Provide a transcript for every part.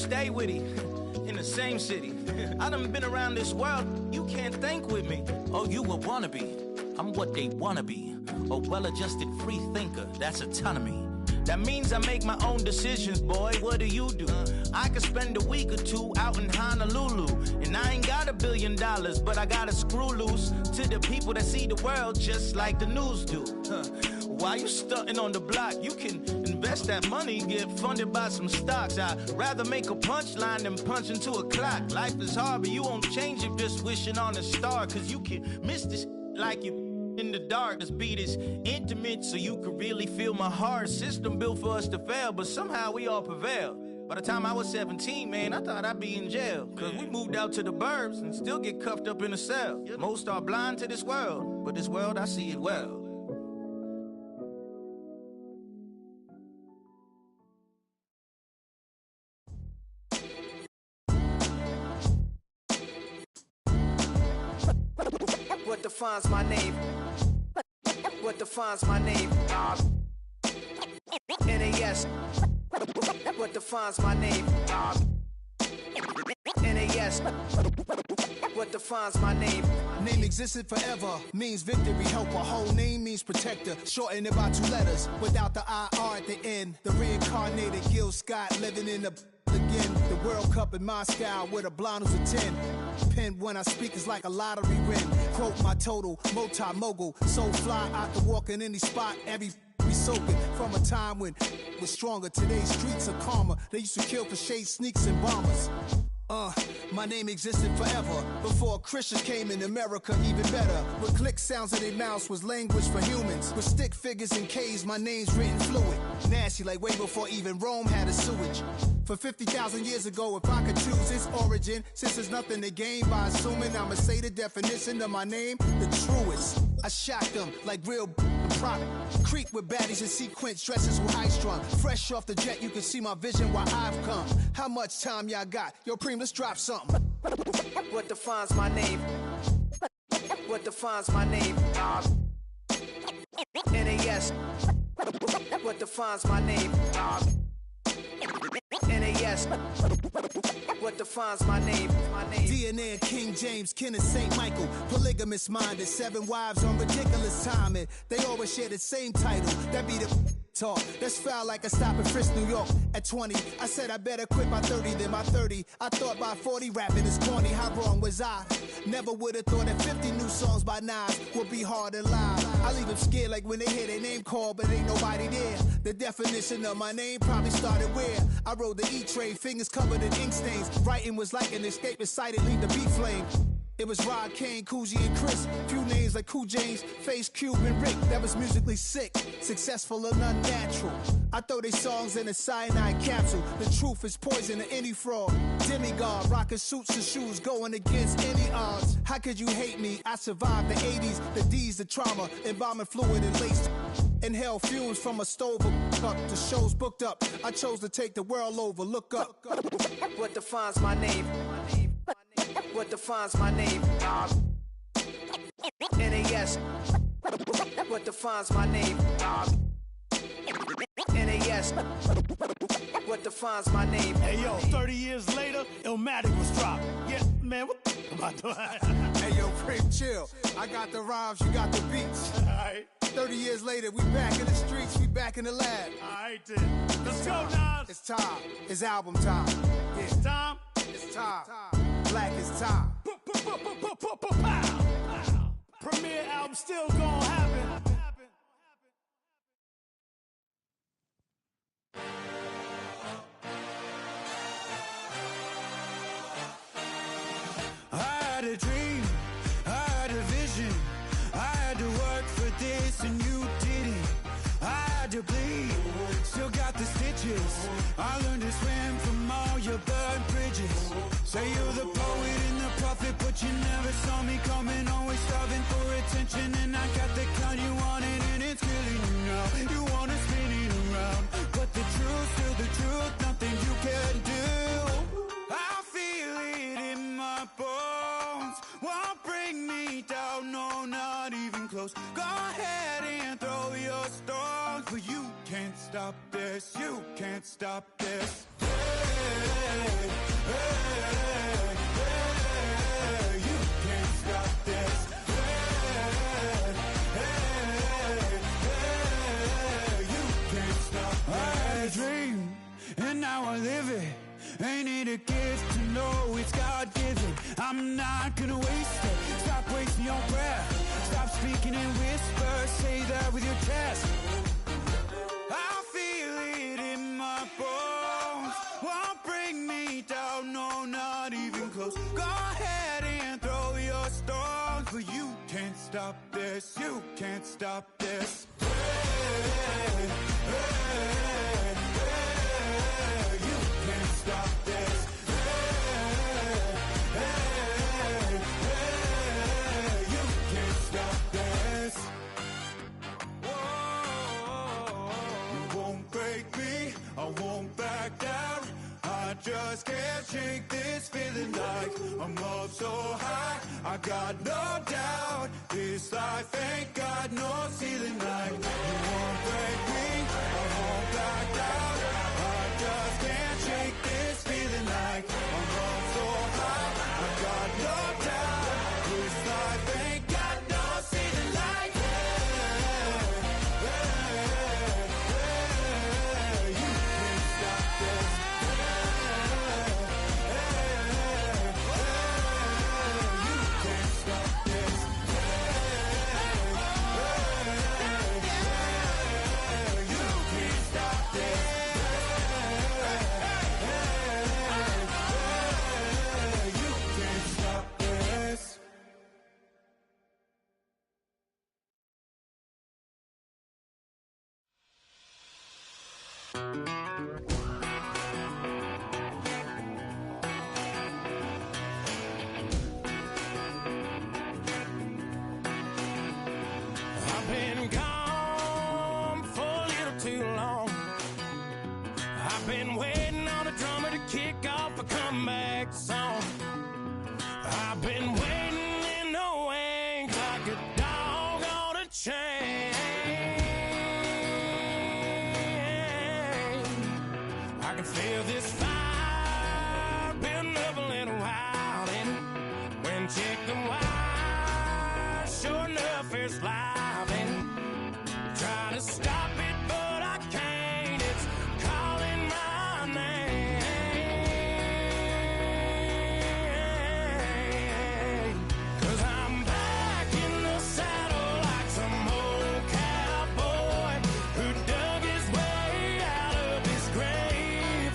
stay with him in the same city. I done been around this world, you can't think with me. Oh, you a wannabe. I'm what they wanna be. A well-adjusted free thinker, that's autonomy. That means I make my own decisions, boy, what do? I could spend a week or two out in Honolulu, and I ain't got $1 billion, but I got a screw loose to the people that see the world just like the news do. Why you stunting on the block? You can invest that money, get funded by some stocks. I'd rather make a punchline than punch into a clock. Life is hard, but you won't change it just wishing on a star, cause you can miss this like you in the dark. This beat is intimate, so you can really feel my heart. System built for us to fail, but somehow we all prevail. By the time I was 17, man, I thought I'd be in jail. Cause we moved out to the burbs and still get cuffed up in a cell. Most are blind to this world, but this world, I see it well. What defines my name? What defines my name? NAS. What defines my name? NAS. What defines my name? Name existed forever, means victory, helper. Whole name means protector, shortened it by 2 letters, without the IR at the end. The reincarnated Gil Scott living in the again. The World Cup in Moscow with a blind who's a 10. Pen when I speak is like a lottery win. Quote my total, multi-mogul, so fly out to walk in any spot, every be soaking from a time when it was stronger. Today's streets are calmer. They used to kill for shade sneaks and bombers. My name existed forever before Christians came in America, even better. With click sounds in their mouths was language for humans. With stick figures and K's, my name's written fluid. Nasty like way before even Rome had a sewage. For 50,000 years ago, if I could choose its origin, since there's nothing to gain by assuming I'ma say the definition of my name, the truest. I shot them like real prop. Creep with baddies in sequence, dresses with high strung. Fresh off the jet, you can see my vision where I've come. How much time y'all got? Yo, Preem, let's drop something. What defines my name? What defines my name? NAS. What defines my name? NAS. What defines my name? DNA of King James, kin of St. Michael. Polygamous minded, 7 wives on ridiculous timing. They always share the same title. That be the talk. That's foul like a stop in Frisk, New York. At 20, I said I better quit by 30 than by 30. I thought by 40 rapping is corny. How wrong was I? Never would have thought that 50 new songs by Nas would be hard to live. I leave them scared like when they hear their name called, but ain't nobody there. The definition of my name probably started where I rode the E-train, fingers covered in ink stains. Writing was like an escape inside it, leave the beat flame. It was Rod, Kane, Coogee, and Chris. Few names like Cool James, Face, Cube, and Rick. That was musically sick, successful and unnatural. I throw they songs in a cyanide capsule. The truth is poison to any fraud. Demigod, rocking suits and shoes, going against any odds. How could you hate me? I survived the 80s, the D's, the trauma, embalming fluid and lace. Inhale fumes from a stove up. The show's booked up. I chose to take the world over. Look up. What defines my name? What defines my name? NAS. What defines my name? NAS. What defines my name? Hey yo, 30 years later, Illmatic was dropped. Yeah, man, what the about that? Hey yo, Preem, chill. I got the rhymes, you got the beats. Alright. 30 years later, we back in the streets, we back in the lab. Alright then. Let's go, Nas. It's time. It's album time. Yeah. It's time. It's time. Black is time. Premiere album still gonna happen. I had a dream, I had a vision. I had to work for this and you didn't. I had to bleed, still got the stitches. I learned to swim from all your burned bridges. Say you're the poet and the prophet, but you never saw me coming. Always starving for attention, and I got the kind you wanted, and it's killing you now. You wanna spin it around, but the truth's still the truth. Nothing you can do. I feel it in my bones. Won't bring me down, no, not even close. Go ahead and throw your stones, but you can't stop this. You can't stop this. Yeah. You can't stop this. You can't stop this. I had a dream, and now I live it. Ain't it a gift to know it's God-given? I'm not gonna waste it. Stop wasting your breath. Stop speaking in whispers. Say that with your chest. I feel it in my bones. Won't bring me down, no, not even close. Go ahead and throw your stones, but you can't stop this. You can't stop this. You can't stop this. You can't stop this. You won't break me, I won't back down. I just can't shake this feeling like I'm up so high. I got no doubt this life ain't got no ceiling like. You won't break me, I won't back down. I just can't shake this feeling like I'm up so high. I got no doubt this life ain't got no ceiling like. You can't stop this. You can't stop this. You can't stop this. You can't stop this. I've been gone for a little too long. I've been waiting on a drummer to kick off a comeback song. I've been waiting in the wings like a dog on a chain. I can feel this fire building up a little while in it. When chicken wire, sure enough, it's live in it. Try to stop it, but I can't. It's calling my name. 'Cause I'm back in the saddle like some old cowboy who dug his way out of his grave.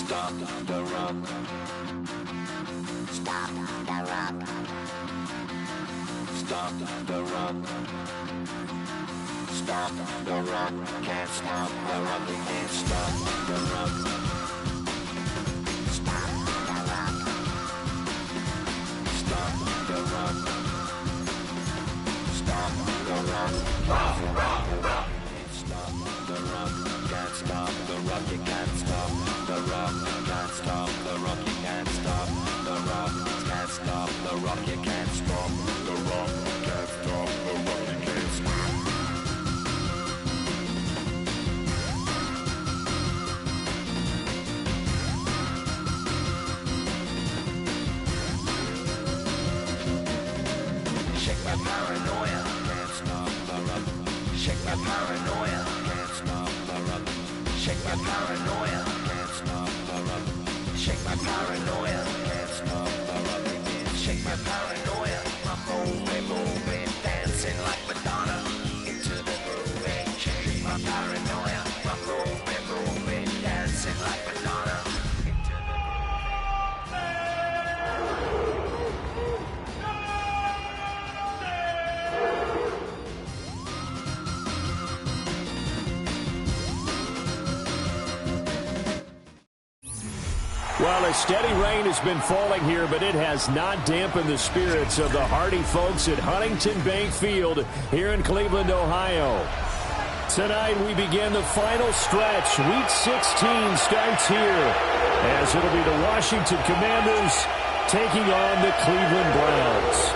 Stop the run. Stop the run. Stop the run. Stop the run. Can't stop the run. We can't stop the run. Stop the run. Stop the run. Stop the run. Stop the run. Stop the run. Can't stop the run. You can't stop the run. Can't stop the run. You can't stop the run. Can't stop the run. You can't stop the run. Can't stop the run. You can't stop. Shake my paranoia. Can't stop the run. Shake my paranoia. Can't stop the run. Shake my paranoia. Can't stop the run. Shake my paranoia. Can't stop the run. Shake my paranoia. I'm moving, dancing like Madonna into the groove. Shake my paranoia. I'm moving, dancing like Madonna. Well, a steady rain has been falling here, but it has not dampened the spirits of the hardy folks at Huntington Bank Field here in Cleveland, Ohio. Tonight we begin the final stretch. Week 16 starts here, as it'll be the Washington Commanders taking on the Cleveland Browns.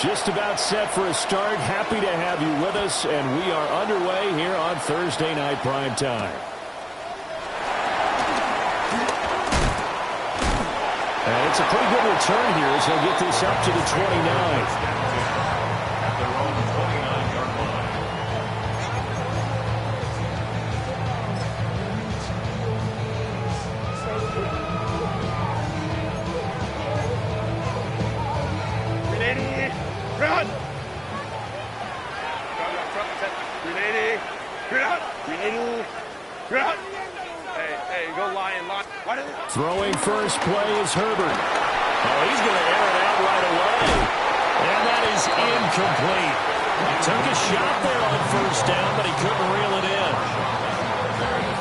Just about set for a start. Happy to have you with us, and we are underway here on Thursday Night Prime Time. And it's a pretty good return here as they'll get this up to the 29th. Run! Run! Hey, go lion. Throwing first play is Herbert. Oh, he's going to air it out right away. And that is incomplete. He took a shot there on first down, but he couldn't reel it in.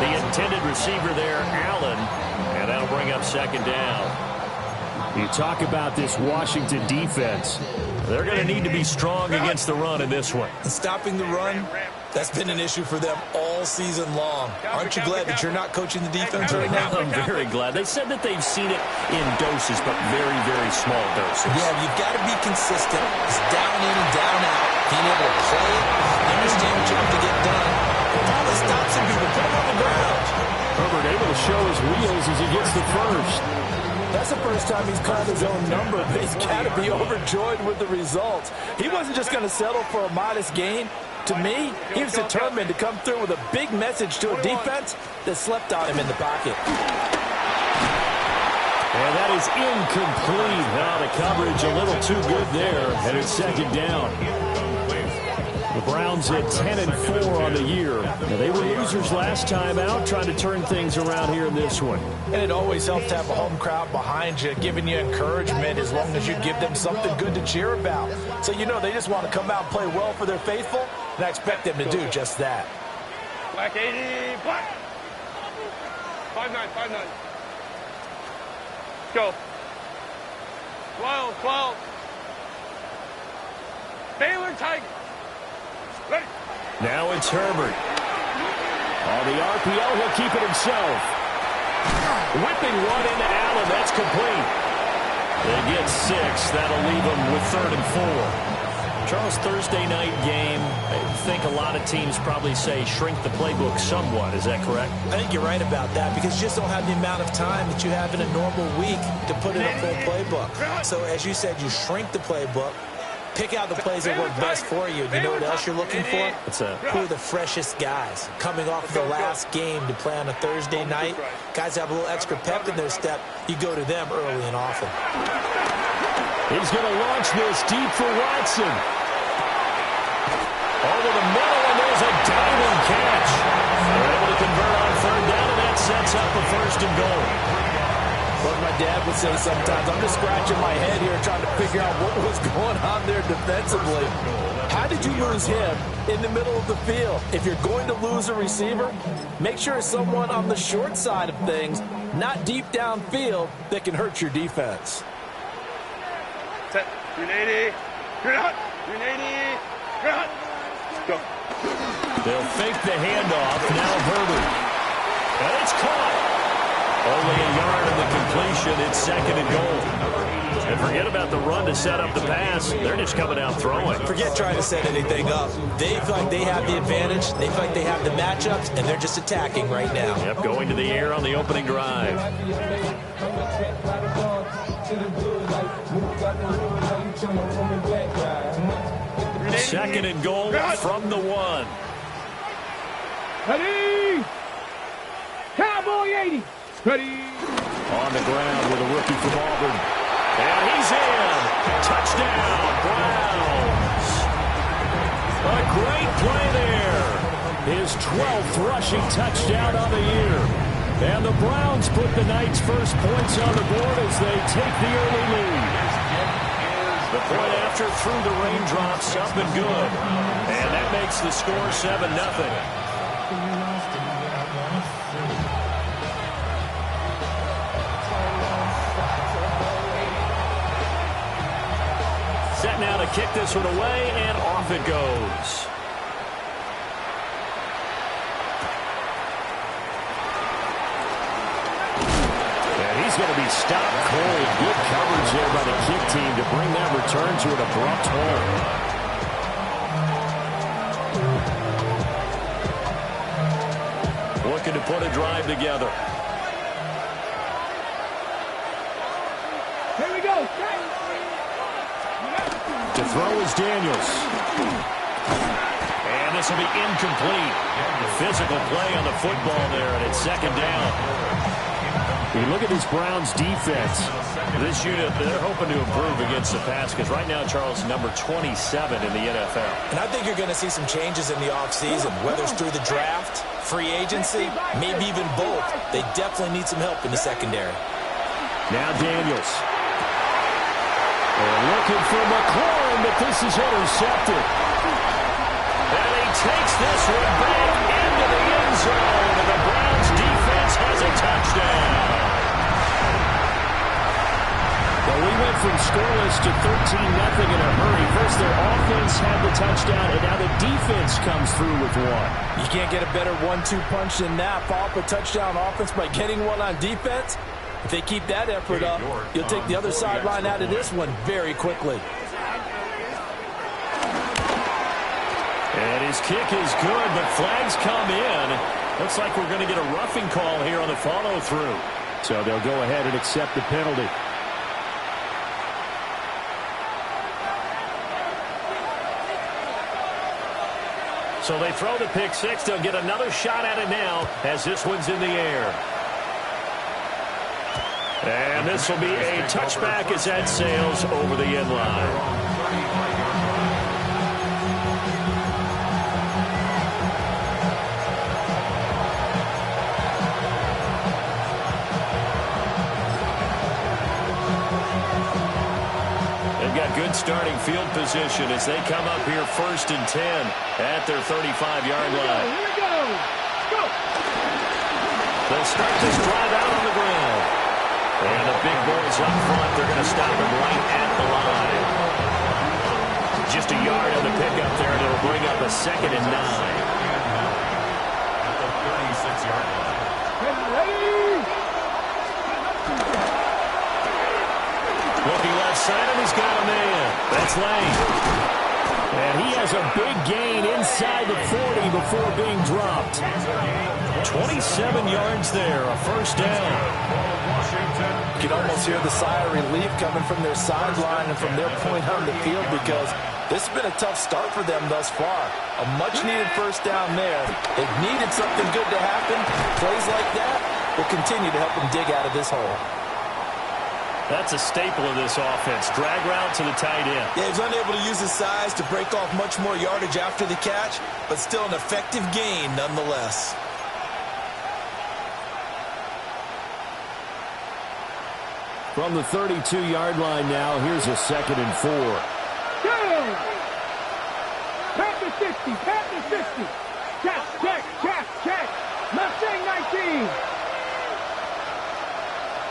The intended receiver there, Allen, and that'll bring up second down. You talk about this Washington defense. They're going to need to be strong against the run in this one. Stopping the run, that's been an issue for them all season long. Aren't you glad that you're not coaching the defense right now? I'm very glad. They said that they've seen it in doses, but very, very small doses. Yeah, you've got to be consistent. It's down in and down out. Being able to play it, understand what you have to get done. It probably stops some people. Put them on the ground. Herbert able to show his wheels as he gets the first. That's the first time he's called his own number, but he's got to be overjoyed with the results. He wasn't just going to settle for a modest gain. To me, he was determined to come through with a big message to a defense that slept on him in the pocket. And that is incomplete. Now the coverage a little too good there, and it's second down. The Browns at 10-4 on the year. Now, they were losers last time out, trying to turn things around here in this one. And it always helps to have a home crowd behind you, giving you encouragement as long as you give them something good to cheer about. So, you know, they just want to come out and play well for their faithful, and I expect them to do just that. Black 80, black. 5-9. Go. 12. Baylor Tigers. Ready. Now it's Herbert. On the RPO, he'll keep it himself. Whipping one into Allen. That's complete. They get 6. That'll leave them with 3rd and 4. Charles, Thursday night game, I think a lot of teams probably say shrink the playbook somewhat. Is that correct? I think you're right about that because you just don't have the amount of time that you have in a normal week to put in a full playbook. So, as you said, you shrink the playbook. Pick out the plays that work best for you. You know what else you're looking for? Who are the freshest guys coming off of the last game to play on a Thursday night? Guys have a little extra pep in their step. You go to them early and often. He's going to launch this deep for Watson. Over the middle, and there's a diving catch. They're able to convert on third down, and that sets up a 1st and goal. What my dad would say sometimes, I'm just scratching my head here trying to figure out what was going on there defensively. How did you lose him in the middle of the field? If you're going to lose a receiver, make sure it's someone on the short side of things, not deep downfield, that can hurt your defense. 380. You're out. 380. You're out. Go. They'll fake the handoff. Now Herbert. And it's caught. Only a yard of the completion. It's 2nd and goal. And forget about the run to set up the pass. They're just coming out throwing. Forget trying to set anything up. They feel like they have the advantage. They feel like they have the matchups, and they're just attacking right now. Yep, going to the air on the opening drive. 2nd and goal from the 1. Ready. Cowboy 80. Ready. On the ground with a rookie from Auburn. And he's in. Touchdown, Browns. A great play there. His 12th rushing touchdown on the year. And the Browns put the Knights' first points on the board as they take the early lead. The point after through the raindrops, up and good. And that makes the score 7-0. Set now to kick this one away, and off it goes. He's going to be stopped cold. Good coverage there by the kick team to bring that return to an abrupt halt. Looking to put a drive together. Here we go. To throw is Daniels. And this will be incomplete. Physical play on the football there, and it's 2nd down. You look at this Browns defense. This unit, they're hoping to improve against the pass because right now, Charles, number 27 in the NFL. And I think you're going to see some changes in the offseason, whether it's through the draft, free agency, maybe even both. They definitely need some help in the secondary. Now Daniels. They're looking for McLaurin, but this is intercepted. And he takes this one back into the end zone, and the Browns defense has a touchdown. Well, we went from scoreless to 13-0 in a hurry. First, their offense had the touchdown, and now the defense comes through with one. You can't get a better 1-2 punch than that. Follow up a touchdown offense by getting one on defense. If they keep that effort up, you'll take the other sideline out of this one very quickly. And his kick is good, but flags come in. Looks like we're going to get a roughing call here on the follow-through. So they'll go ahead and accept the penalty. So they throw the pick six. They'll get another shot at it now as this one's in the air. And this will be a touchback as that sails over the end line. They've got good starting field position as they come up here 1st and 10 at their 35-yard line. Here we go. Go. They'll start this drive out on the ground. And the big boys up front, they're going to stop him right at the line. Just a yard on the pickup there, and it'll bring up a 2nd and 9. At the 36-yard line. Ready. Looking left side, and he's got a man. That's Lane. And he has a big gain inside the 40 before being dropped. 27 yards there, a 1st down. You can almost hear the sigh of relief coming from their sideline and from their point on the field because this has been a tough start for them thus far. A much-needed 1st down there. They've needed something good to happen. Plays like that will continue to help them dig out of this hole. That's a staple of this offense. Drag route to the tight end. Yeah, he was unable to use his size to break off much more yardage after the catch, but still an effective gain nonetheless. From the 32-yard line now, here's a 2nd and 4. Go! Pat the 60, pat the 60. Check. Mustang 19.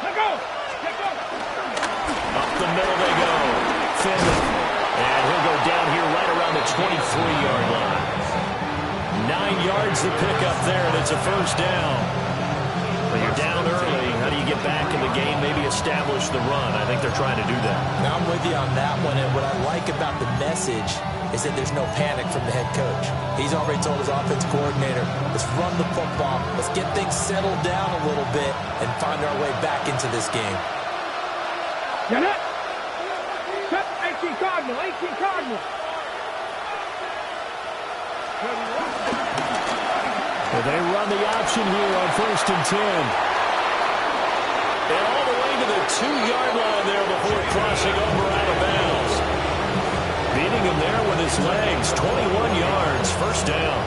Let go. Up the middle they go. Finley. And he'll go down here right around the 23-yard line. 9 yards to pick up there, and it's a first down. When you're down early, how do you get back in the game, maybe establish the run? I think they're trying to do that. Now, I'm with you on that one, and what I like about the message is that there's no panic from the head coach. He's already told his offense coordinator, let's run the football, let's get things settled down a little bit and find our way back into this game. Get it! 18 Cardinal. Well, they run the option here on 1st and 10. And all the way to the 2-yard line there before crossing over out of bounds. Beating him there with his legs. 21 yards, first down.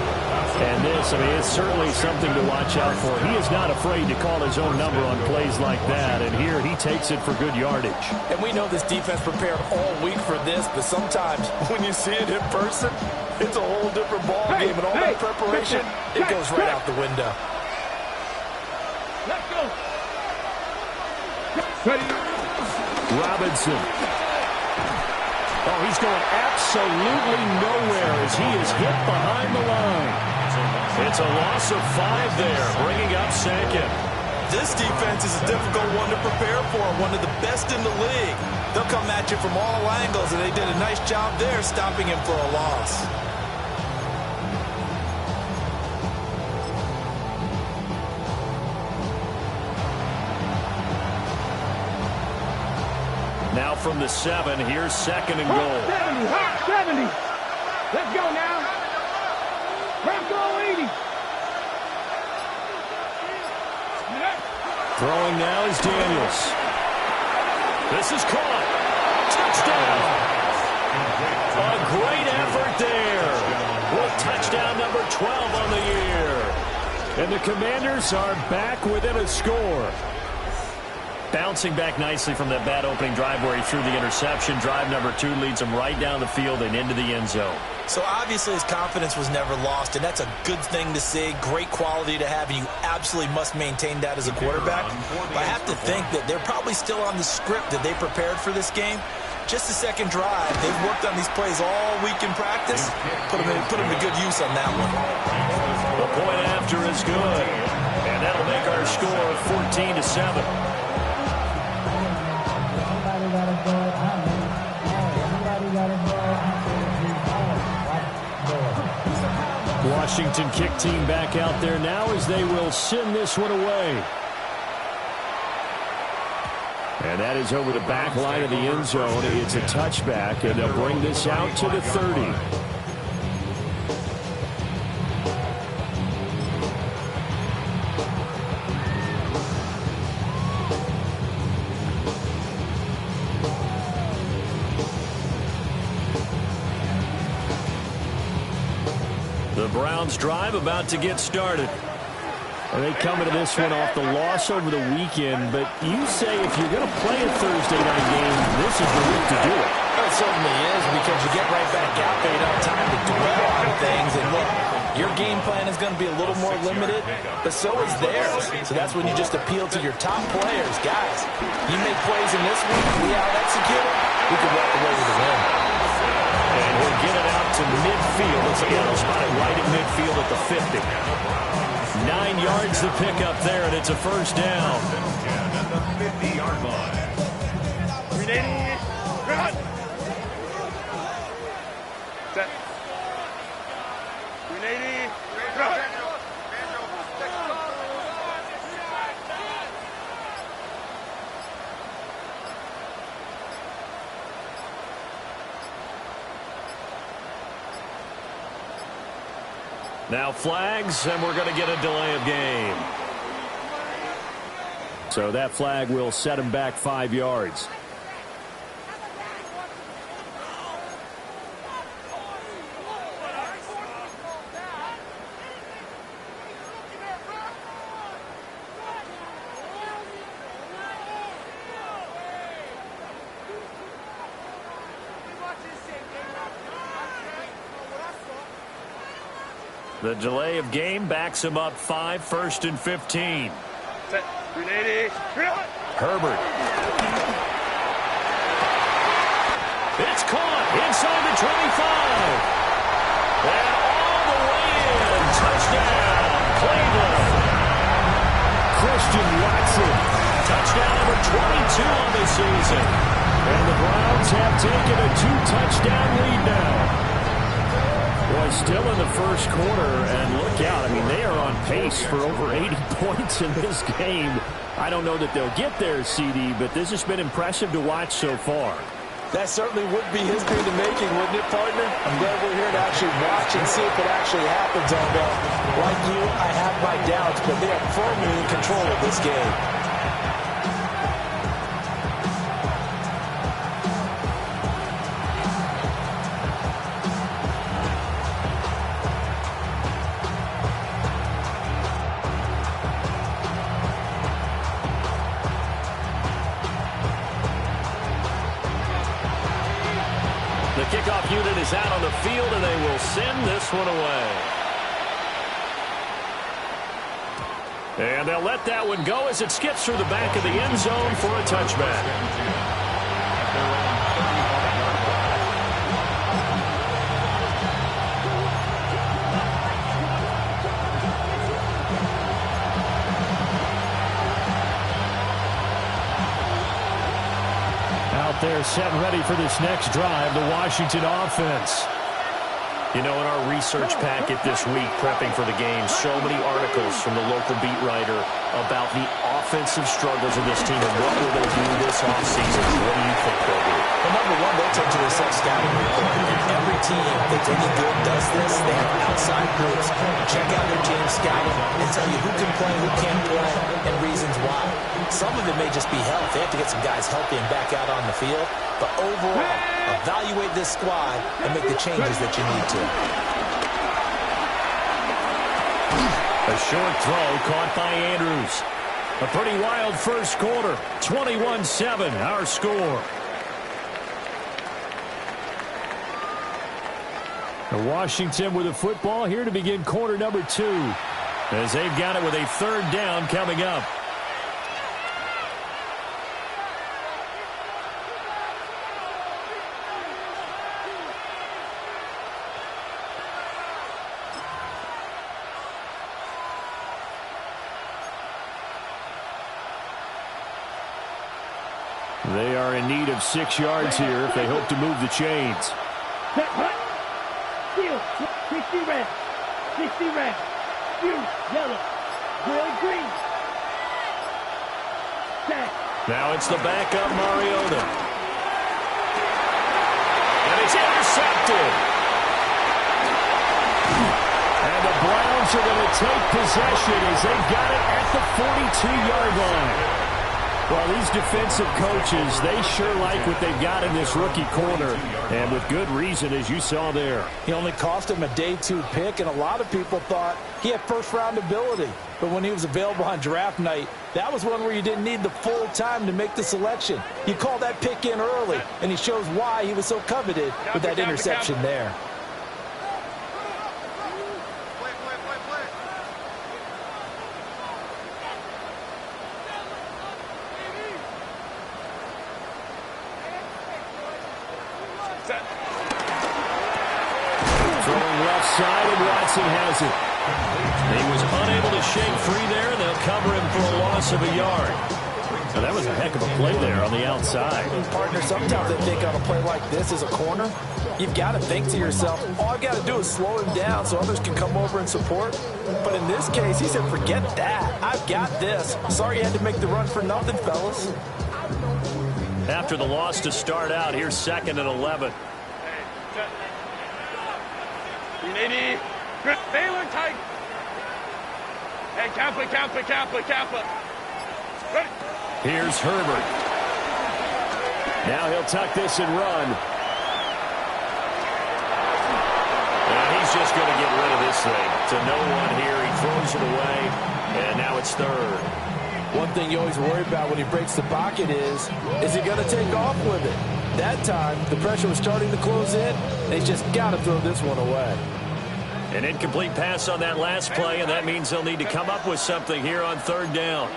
And this, I mean, it's certainly something to watch out for. He is not afraid to call his own number on plays like that. And here he takes it for good yardage. And we know this defense prepared all week for this, but sometimes when you see it in person, it's a whole different ball game. And all that preparation, it goes right out the window. Let's go. Robinson. Oh, he's going absolutely nowhere as he is hit behind the line. It's a loss of 5 there, bringing up 2nd. This defense is a difficult one to prepare for, one of the best in the league. They'll come at you from all angles, and they did a nice job there stopping him for a loss. Now from the 7, here's 2nd and goal. 70. Let's go now. Bronco 80. Throwing now is Daniels. This is caught. Touchdown. A great effort there. With touchdown number 12 on the year. And the Commanders are back within a score. Bouncing back nicely from that bad opening drive where he threw the interception. Drive number 2 leads him right down the field and into the end zone. So obviously his confidence was never lost, and that's a good thing to see. Great quality to have, and you absolutely must maintain that as a quarterback. But I have to think that they're probably still on the script that they prepared for this game. Just the second drive. They've worked on these plays all week in practice. Put them to good use on that one. The point after is good, and that'll make our score 14-7. Washington kick team back out there now as they will send this one away. And that is over the back line of the end zone. It's a touchback, and they'll bring this out to the 30. The Browns drive about to get started. And they come into this one off the loss over the weekend, but you say if you're going to play a Thursday night game, this is the week to do it. It certainly is, because you get right back out there. You don't have time to dwell on things. And look, your game plan is going to be a little more limited, but so is theirs. So that's when you just appeal to your top players. Guys, you make plays in this week, we out-execute it, we can walk away with a win. And we'll get it out to midfield. It's a spot right at midfield at the 50. 9 yards to pick up there, and it's a first down. At the 50-yard line. 380. Run. Set. 380. Run. Now flags, and we're going to get a delay of game. So that flag will set him back 5 yards. The delay of game backs him up 5, 1st and 15. Herbert. It's caught inside the 25. And all the way in. Touchdown, Cleveland. Christian Watson. Touchdown number 22 on the season. And the Browns have taken a 2-touchdown lead now. Boy, still in the first quarter, and look out. I mean, they are on pace for over 80 points in this game. I don't know that they'll get there, CD, but this has been impressive to watch so far. That certainly would be history in the making, wouldn't it, partner? I'm glad we're here to actually watch and see if it actually happens, although, like you, I have my doubts, but they are firmly in control of this game. The kickoff unit is out on the field, and they will send this one away. And they'll let that one go as it skips through the back of the end zone for a touchback. They're set and ready for this next drive, the Washington offense. You know, in our research packet this week, prepping for the game, so many articles from the local beat writer about the offensive struggles of this team and what will they do this offseason. What do you think they'll do? Well, number one, they'll take to their self-scouting report. And every team that's any good does this. They have outside groups. Check out their team scouting and tell you who can play, who can't play, and reasons why. Some of it may just be health. They have to get some guys healthy and back out on the field. But overall, evaluate this squad and make the changes that you need to. A short throw caught by Andrews. A pretty wild first quarter. 21-7, our score. Washington with the football here to begin quarter number 2. As they've got it with a third down coming up. They are in need of 6 yards here if they hope to move the chains. Steal, 60 red, 60 red, blue, yellow, red, green. Set. Now it's the backup Mariota. And it's intercepted. And the Browns are going to take possession as they've got it at the 42-yard line. Well, these defensive coaches, they sure like what they've got in this rookie corner, and with good reason, as you saw there. He only cost him a day 2 pick, and a lot of people thought he had first-round ability. But when he was available on draft night, that was one where you didn't need the full time to make the selection. You call that pick in early, and he shows why he was so coveted with that interception there. Side, and Watson has it. He was unable to shake free there, and they'll cover him for a loss of a yard. Now, that was a heck of a play there on the outside. Partner, sometimes I think on a play like this as a corner, you've got to think to yourself, all I've got to do is slow him down so others can come over and support. But in this case, he said, forget that. I've got this. Sorry you had to make the run for nothing, fellas. After the loss to start out, here's 2nd and 11. Lady, Baylor tight. Hey, Kappa. Here's Herbert. Now he'll tuck this and run. And he's just going to get rid of this thing. To no one here. He throws it away, and now it's third. One thing you always worry about when he breaks the pocket is he going to take off with it? That time, the pressure was starting to close in, and he's just got to throw this one away. An incomplete pass on that last play, and that means they'll need to come up with something here on third down.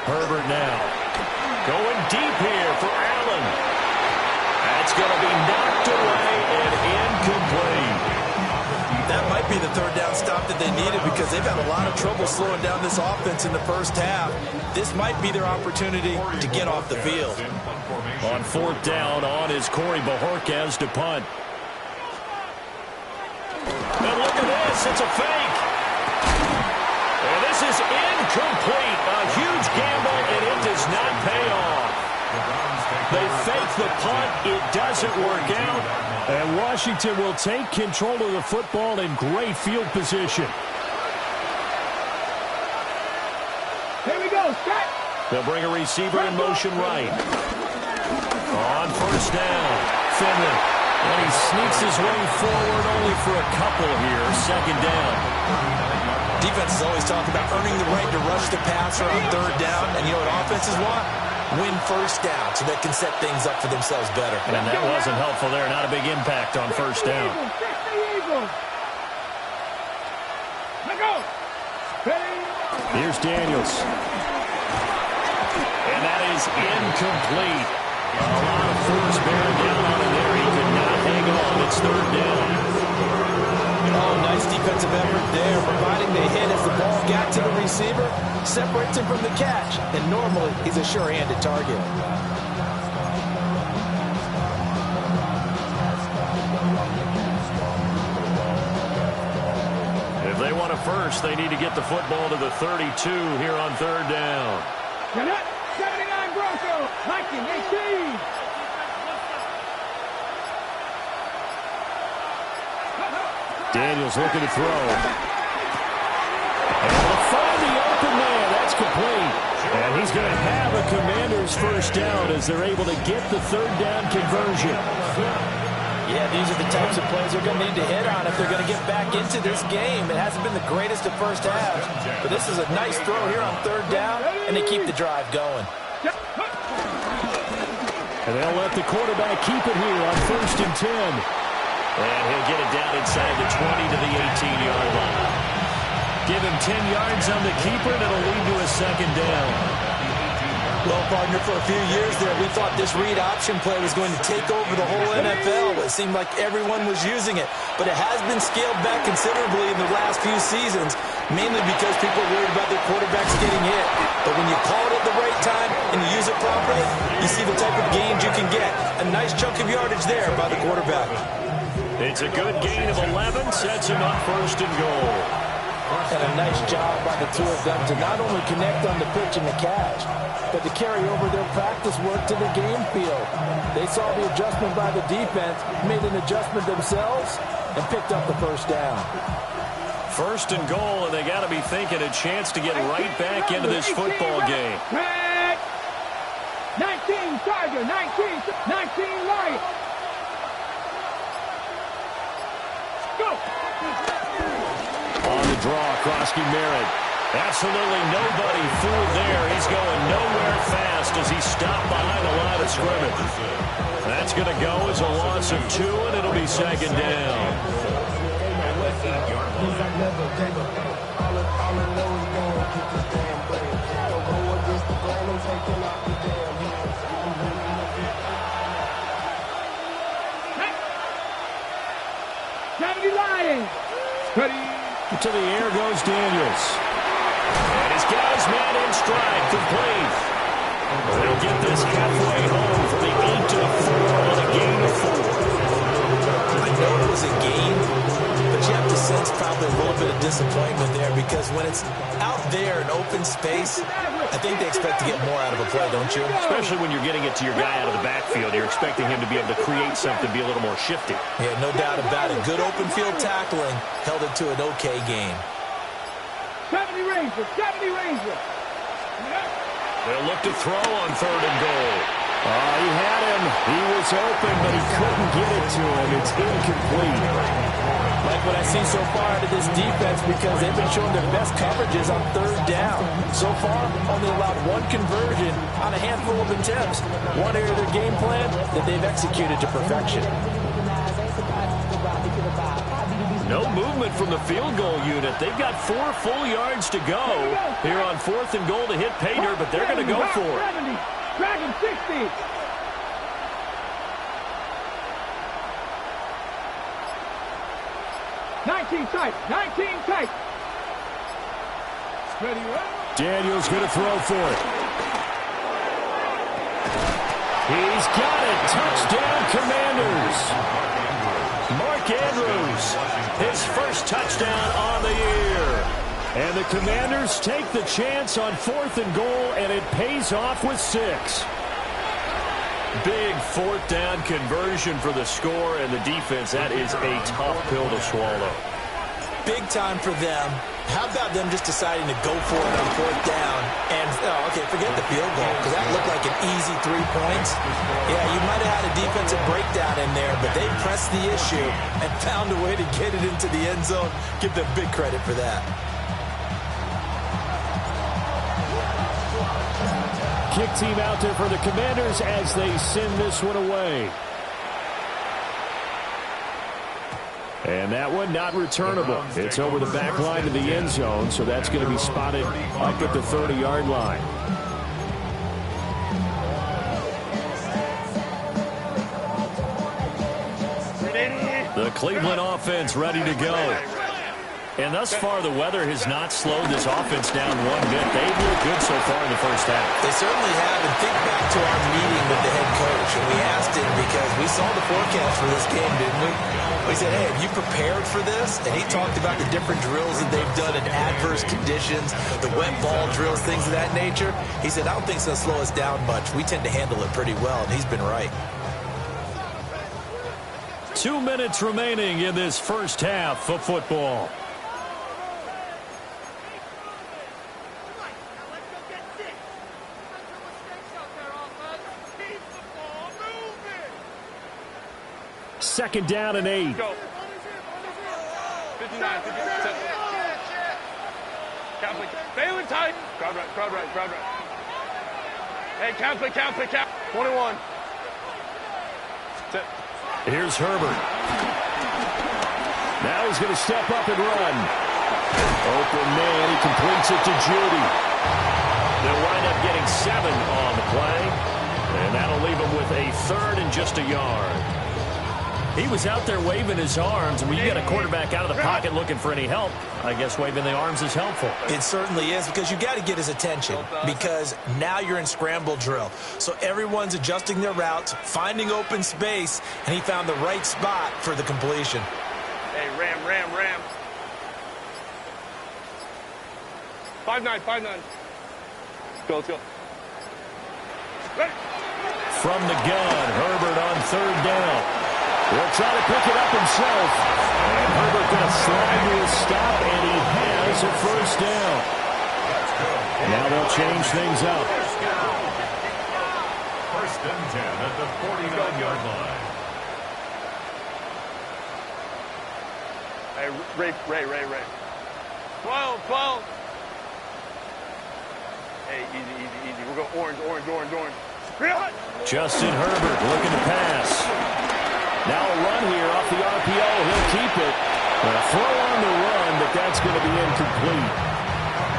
Herbert now. Going deep here for Allen. That's going to be knocked away and incomplete. That might be the third down stop that they needed because they've had a lot of trouble slowing down this offense in the first half. This might be their opportunity to get off the field. On fourth down, on is Corey Bojorquez to punt. And look at this, it's a fake. And this is incomplete. A huge gamble, and it does not pay off. They fake the punt. It doesn't work out. And Washington will take control of the football in great field position. Here we go, set. They'll bring a receiver in motion right. On first down, Finley. And he sneaks his way forward only for a couple here. Second down. Defense is always talking about earning the right to rush the passer on third down. And you know what offenses want? Win first down so they can set things up for themselves better. And that wasn't helpful there. Not a big impact on first down. Here's Daniels. And that is incomplete. A lot of force bearing down on him there. He could not hang on. It's third down. Oh, nice defensive effort there, providing the hit as the ball got to the receiver, separates him from the catch, and normally he's a sure-handed target. If they want a first, they need to get the football to the 32 here on third down. 79 Broncos, 1918. Daniels looking to throw. And they'll find the open man. That's complete. And he's going to have a Commanders first down as they're able to get the third down conversion. Yeah, these are the types of plays they're going to need to hit on if they're going to get back into this game. It hasn't been the greatest of first halves, but this is a nice throw here on third down, and they keep the drive going. And they'll let the quarterback keep it here on 1st and 10. And he'll get it down inside the 20 to the 18-yard line. Give him 10 yards on the keeper, and it'll lead to a second down. Well, partner, for a few years there, we thought this read option play was going to take over the whole NFL. It seemed like everyone was using it, but it has been scaled back considerably in the last few seasons, mainly because people are worried about their quarterbacks getting hit. But when you call it at the right time and you use it properly, you see the type of gains you can get. A nice chunk of yardage there by the quarterback. It's a good gain of 11, sets him up 1st and goal. And a nice job by the two of them to not only connect on the pitch and the catch, but to carry over their practice work to the game field. They saw the adjustment by the defense, made an adjustment themselves, and picked up the first down. 1st and goal, and they got to be thinking a chance to get right back into this football game. 19 Tiger, 19 right. Go. On the draw, Krosky Merritt. Absolutely nobody fooled there. He's going nowhere fast as he's stopped behind the line of scrimmage. That's going to go as a loss of 2, and it'll be second down. To the air goes Daniels. And he's got his man in stride, complete. They'll get this halfway home for the 8-4 on a gain of 4. I know it was a gain, but you have to sense probably a little bit of disappointment there because when it's out there in open space, I think they expect to get more out of a play, don't you? Especially when you're getting it to your guy out of the backfield. You're expecting him to be able to create something, be a little more shifty. Yeah, no doubt about it. Good open field tackling held it to an okay game. 70 Rangers, 70 Rangers. They'll look to throw on 3rd and goal. He had him. He was open, but he couldn't get it to him. It's incomplete. Like what I see so far out of this defense because they've been showing their best coverages on 3rd down. So far, only allowed 1 conversion on a handful of attempts. One area of their game plan that they've executed to perfection. No movement from the field goal unit. They've got 4 full yards to go here on 4th and goal to hit Painter, but they're going to go for it. 70, Dragon 60. Nineteen tight. Daniels going to throw for it. He's got it. Touchdown, Commanders. Mark Andrews, his first touchdown on the year. And the Commanders take the chance on 4th and goal, and it pays off with 6. Big 4th down conversion for the score, and the defense, that is a tough pill to swallow. Big time for them. How about them just deciding to go for it on 4th down? And, okay, forget the field goal, because that looked like an easy 3 points. Yeah, you might have had a defensive breakdown in there, but they pressed the issue and found a way to get it into the end zone. Give them big credit for that. Kick team out there for the Commanders as they send this one away. And that one not returnable. It's over the back line to the end zone, so that's going to be spotted up at the 30-yard line. The Cleveland offense ready to go. And thus far, the weather has not slowed this offense down one bit. They've looked good so far in the first half. They certainly have. And think back to our meeting with the head coach. And we asked him because we saw the forecast for this game, didn't we? We said, hey, have you prepared for this? And he talked about the different drills that they've done in adverse conditions, the wet ball drills, things of that nature. He said, I don't think it's going to slow us down much. We tend to handle it pretty well, and he's been right. 2 minutes remaining in this first half of football. Second down and 8. 59, 57. Catholic. Failing tight. Crowd right. Hey, Catholic. 21. Here's Herbert. Now he's going to step up and run. Open man. He completes it to Judy. They'll wind up getting 7 on the play. And that'll leave him with a 3rd and just a yard. He was out there waving his arms, and when you get a quarterback out of the pocket looking for any help, I guess waving the arms is helpful. It certainly is, because you got to get his attention, because now you're in scramble drill. So everyone's adjusting their routes, finding open space, and he found the right spot for the completion. Hey, ram. 5-9. Let's go. Ready. From the gun, Herbert on 3rd down. He'll try to pick it up himself. And Herbert going to slide to a stop, and he has a 1st down. Now they'll change things up. 1st and 10 at the 49-yard line. Hey, Ray. 12. Hey, easy. We're going orange. Justin Herbert looking to pass. Now a run here off the RPO. He'll keep it. And a throw on the run, but that's going to be incomplete.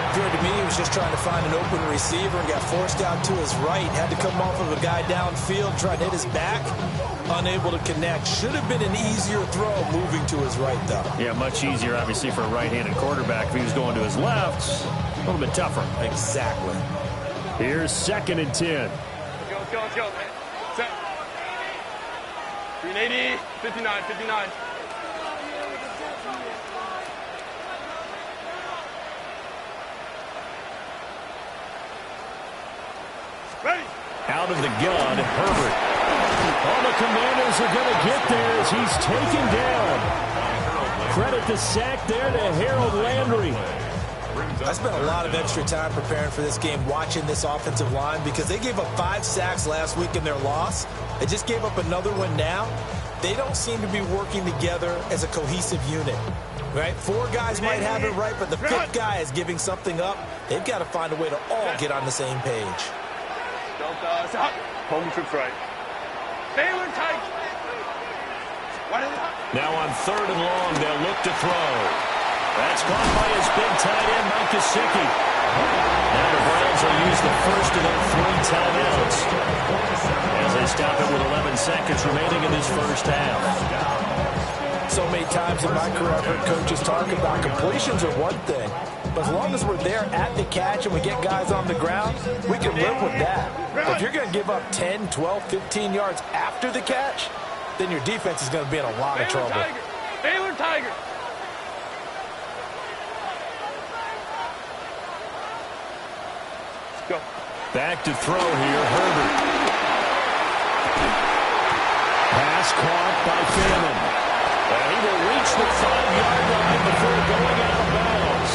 Appeared to me he was just trying to find an open receiver and got forced out to his right. Had to come off of a guy downfield, trying to hit his back. Unable to connect. Should have been an easier throw moving to his right, though. Yeah, much easier, obviously, for a right-handed quarterback. If he was going to his left, a little bit tougher. Exactly. Here's 2nd and 10. Let's go. Set. 380, 59. Out of the gun, Herbert. All the Commanders are going to get there as he's taken down. Credit the sack there to Harold Landry. I spent a lot of extra time preparing for this game watching this offensive line because they gave up 5 sacks last week in their loss. They just gave up another one now. They don't seem to be working together as a cohesive unit. Right? 4 guys might have it right, but the 5th guy is giving something up. They've got to find a way to all get on the same page. Home trips right. Baylor tight. Now on 3rd and long, they'll look to throw. That's caught by his big tight end, Mike Gesicki. Now the Browns will use the first of their 3 timeouts as they stop it with 11 seconds remaining in this first half. So many times in my career, I've heard coaches talk about completions are one thing. But as long as we're there at the catch and we get guys on the ground, we can live with that. But if you're going to give up 10, 12, 15 yards after the catch, then your defense is going to be in a lot of trouble. Baylor Tiger. Let's go. Back to throw here, Herbert. Pass caught by Fannin. And he will reach the 5-yard line before going out of bounds.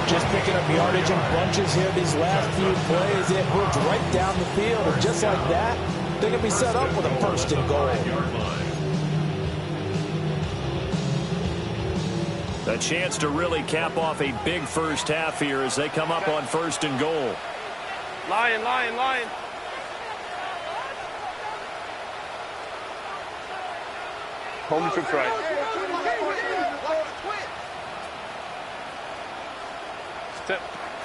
Just picking up yardage in bunches here these last few plays. It moved right down the field, and just like that, they're going to be set up with a 1st and goal. A chance to really cap off a big first half here as they come up on 1st and goal. Lion. Home trips right. Step.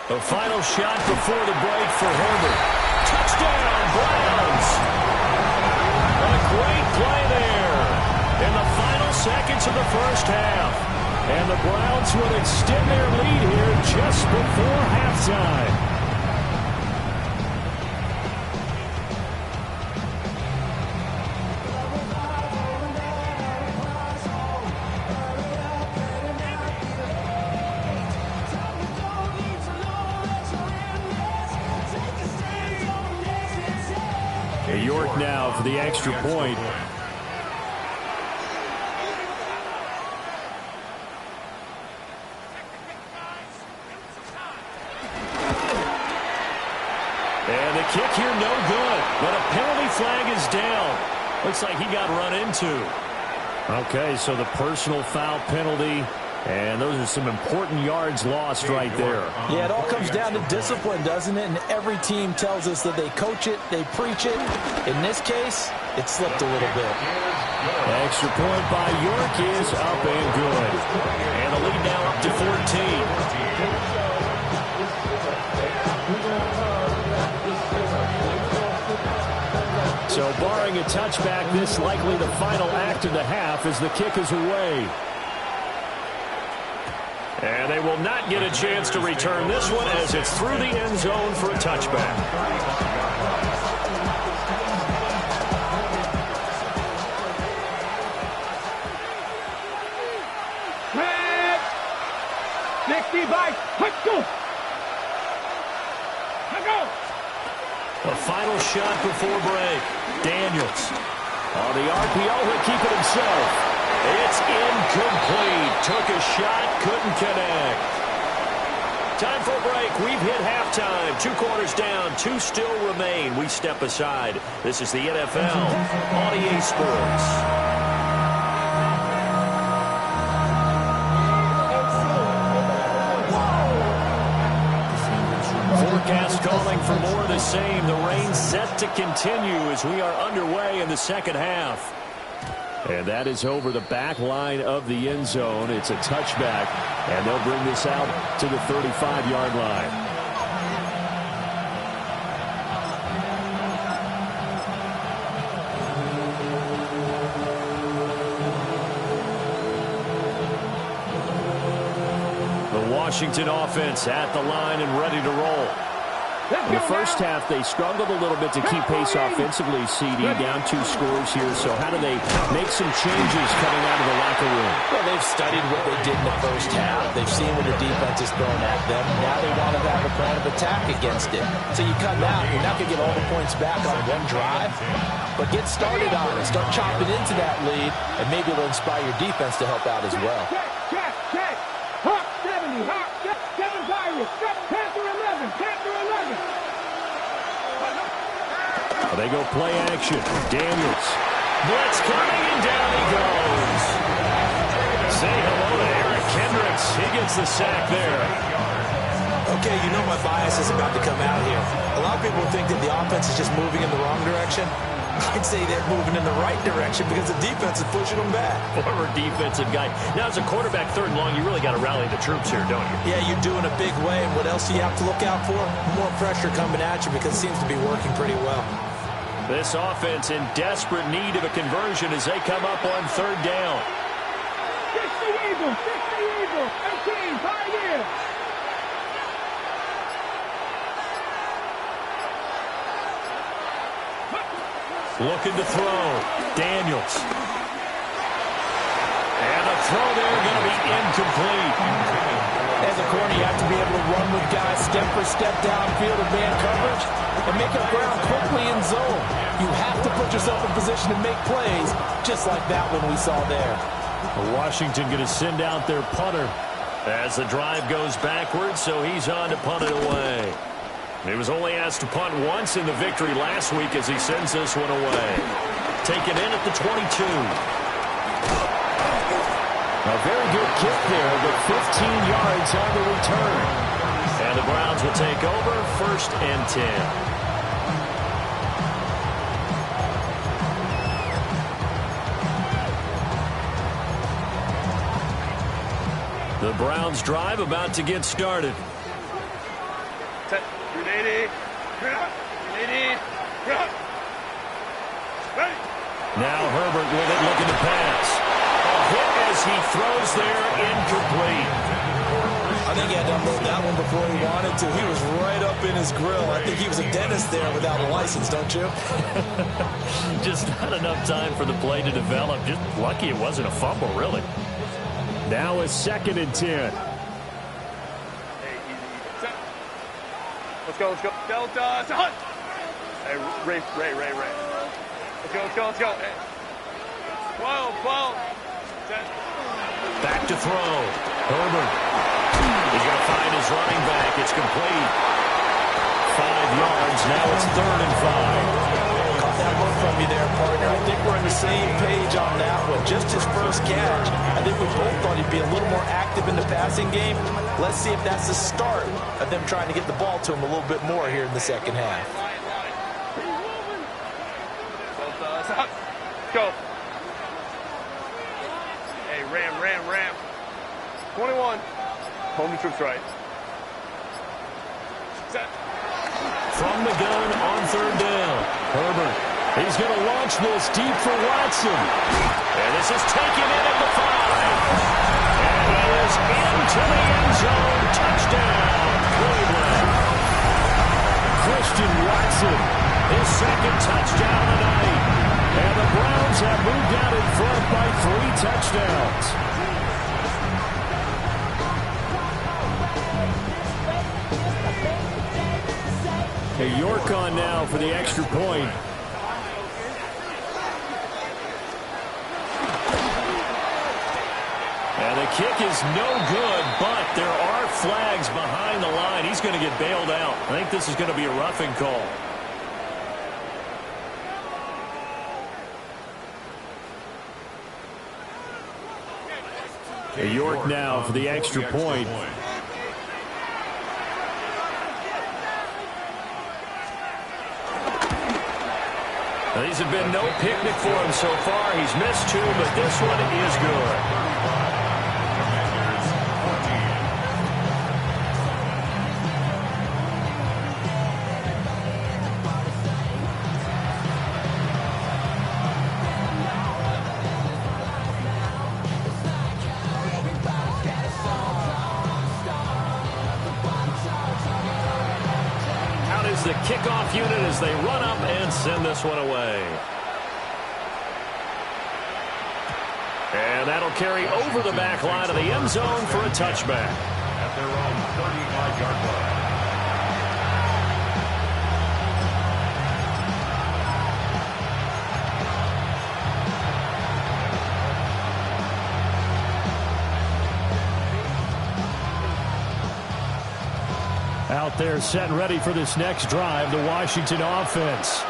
A final shot before the break for Herbert. Touchdown, Browns! A great play there in the final seconds of the first half. And the Browns will extend their lead here just before halftime. York now for the extra point. And the kick here no good, but a penalty flag is down. Looks like he got run into. Okay, so the personal foul penalty, and those are some important yards lost right there. Yeah, it all comes down to discipline, doesn't it? And every team tells us that they coach it, they preach it. In this case, it slipped a little bit. Extra point by York is up and good. And the lead now up to 14. So barring a touchback, this likely the final act of the half as the kick is away. And they will not get a chance to return this one as it's through the end zone for a touchback. Red 60 by let's go. Let's go. A final shot before break. Daniels on the RPO, he'll keep it himself. It's incomplete. Took a shot, couldn't connect. Time for a break. We've hit halftime. 2 quarters down, 2 still remain. We step aside. This is the NFL on EA Sports. Forecast calling for more of the same. The rain set to continue as we are underway in the second half. And that is over the back line of the end zone. It's a touchback, and they'll bring this out to the 35-yard line. The Washington offense at the line and ready to roll. In the first half, they struggled a little bit to keep pace offensively, CD, down 2 scores here. So how do they make some changes coming out of the locker room? Well, they've studied what they did in the first half. They've seen what the defense is throwing at them. Now they want to have a plan of attack against it. So you come out, you're not going to get all the points back on one drive, but get started on it. Start chopping into that lead, and maybe it'll inspire your defense to help out as well. Check. Hawk 70, Hawk 7 Virus, Panther 11, Panther 11. They go play action. Daniels. Blitz coming, and down he goes. Say hello to Eric Kendricks. He gets the sack there. Okay, you know my bias is about to come out here. A lot of people think that the offense is just moving in the wrong direction. I'd say they're moving in the right direction because the defense is pushing them back. Former defensive guy. Now, as a quarterback, 3rd and long, you really got to rally the troops here, don't you? Yeah, you do in a big way. And what else do you have to look out for? More pressure coming at you because it seems to be working pretty well. This offense in desperate need of a conversion as they come up on 3rd down. 60 Eagles, 18, Pioneer. Looking to throw. Daniels. And a throw there going to be incomplete. As a corner, you have to be able to run with guys step for step downfield of man coverage and make up ground quickly in zone. You have to put yourself in position to make plays, just like that one we saw there. Washington going to send out their punter as the drive goes backwards, so he's on to punt it away. He was only asked to punt once in the victory last week as he sends this one away. Taken in at the 22. A very good kick there, but 15 yards on the return. And the Browns will take over 1st and 10. The Browns drive about to get started. Now Herbert with it, looking to pass. A hit as he throws there, incomplete. I think he had to unload that one before he wanted to. He was right up in his grill. I think he was a dentist there without a license, don't you? Just not enough time for the play to develop. Just lucky it wasn't a fumble, really. Now a 2nd and 10. Let's go. Delta to Hunt. Hey, Ray. Let's go. Hey. 12. Back to throw. Herbert. He's going to find his running back. It's complete. 5 yards. Now it's 3rd and 5. Caught that look from you there, partner. I think we're on the same page on that one. Just his first catch. I think we both thought he'd be a little more active in the passing game. Let's see if that's the start of them trying to get the ball to him a little bit more here in the second half. Go. Hey, Ram. 21. Home to troops right. Set. From the gun on 3rd down. Herbert. He's going to launch this deep for Watson. And this is taken in at the 5. And he is into the end zone. Touchdown, Cleveland. Christian Watson, his 2nd touchdown of the night. And the Browns have moved out in front by 3 touchdowns. Hey, York on now for the extra point. And the kick is no good, but there are flags behind the line. He's going to get bailed out. I think this is going to be a roughing call. Hey, York now for the extra point. These have been no picnic for him so far. He's missed 2, but this one is good. kickoff unit as they run up and send this one away. And that'll carry over the back line of the end zone for a touchback. At their own 35-yard line. Out there set and ready for this next drive, the Washington offense.